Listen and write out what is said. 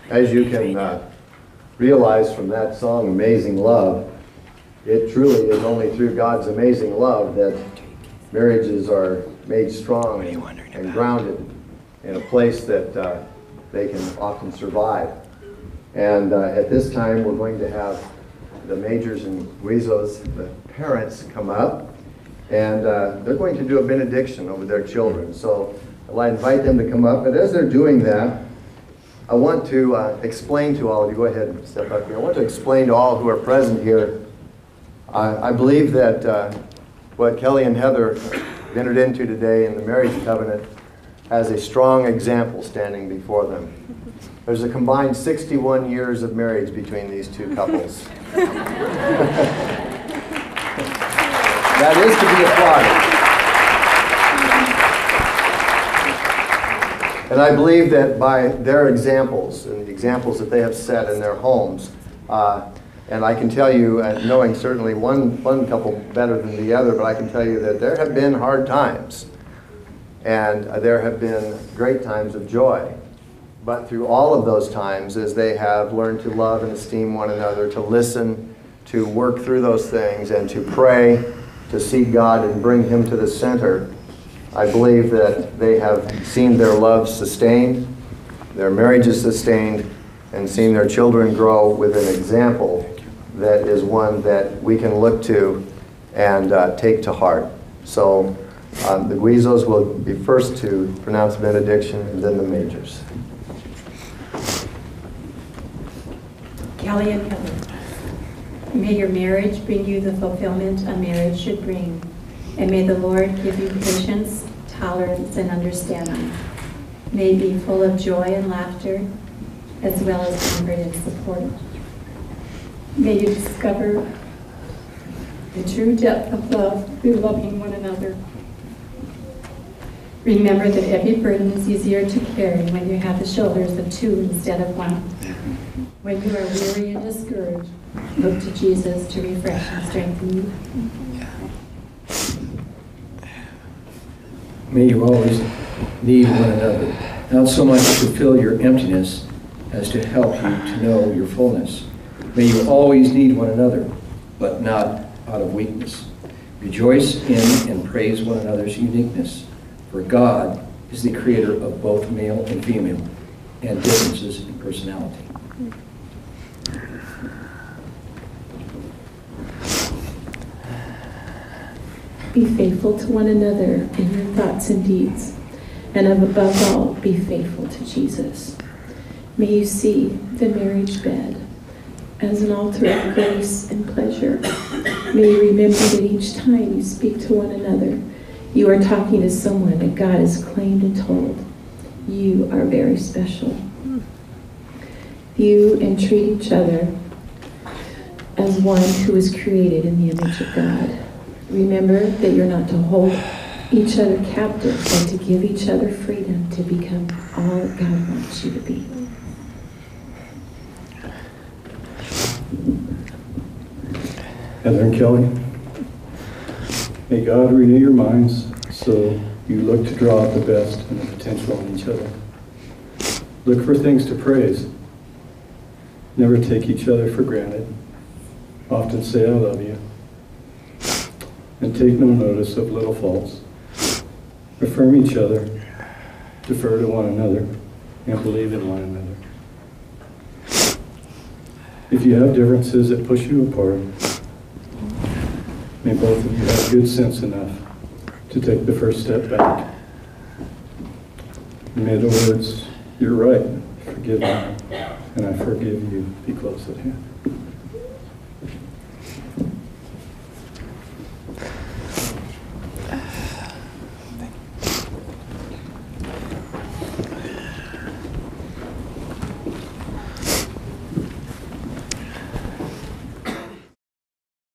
As you can realize from that song, Amazing Love, it truly is only through God's amazing love that marriages are made strong and grounded in a place that they can often survive. And at this time, we're going to have the Majors and Guizos, the parents, come up, and they're going to do a benediction over their children. So I'll invite them to come up, but as they're doing that, I want to explain to all of you, go ahead and step up here. I want to explain to all who are present here, I believe that what Kelly and Heather entered into today in the marriage covenant has a strong example standing before them. There's a combined 61 years of marriage between these two couples. That is to be applauded. And I believe that by their examples and the examples that they have set in their homes, and I can tell you, knowing certainly one couple better than the other, but I can tell you that there have been hard times, and there have been great times of joy. But through all of those times, as they have learned to love and esteem one another, to listen, to work through those things, and to pray, to seek God and bring Him to the center, I believe that they have seen their love sustained, their marriages sustained, and seen their children grow with an example that is one that we can look to and take to heart. So the Guizos will be first to pronounce benediction, and then the Majors. Kelly and Heather, may your marriage bring you the fulfillment a marriage should bring, and may the Lord give you patience, tolerance, and understanding. May it be full of joy and laughter, as well as comfort and support. May you discover the true depth of love through loving one another. Remember that every burden is easier to carry when you have the shoulders of two instead of one. When you are weary and discouraged, look to Jesus to refresh and strengthen you. May you always need one another, not so much to fill your emptiness as to help you to know your fullness. May you always need one another, but not out of weakness. Rejoice in and praise one another's uniqueness, for God is the creator of both male and female, and differences in personality. Be faithful to one another in your thoughts and deeds, and above all, be faithful to Jesus. May you see the marriage bed as an altar of grace and pleasure. May you remember that each time you speak to one another, you are talking to someone that God has claimed and told, you are very special. View and treat each other as one who is created in the image of God. Remember that you're not to hold each other captive, but to give each other freedom to become all that God wants you to be. Heather and Kelly, may God renew your minds so you look to draw out the best and the potential in each other. Look for things to praise. Never take each other for granted. Often say, I love you. And take no notice of little faults. Affirm each other, defer to one another, and believe in one another. If you have differences that push you apart, may both of you have good sense enough to take the first step back. And may the words, you're right, forgive me, and I forgive you, be close at hand.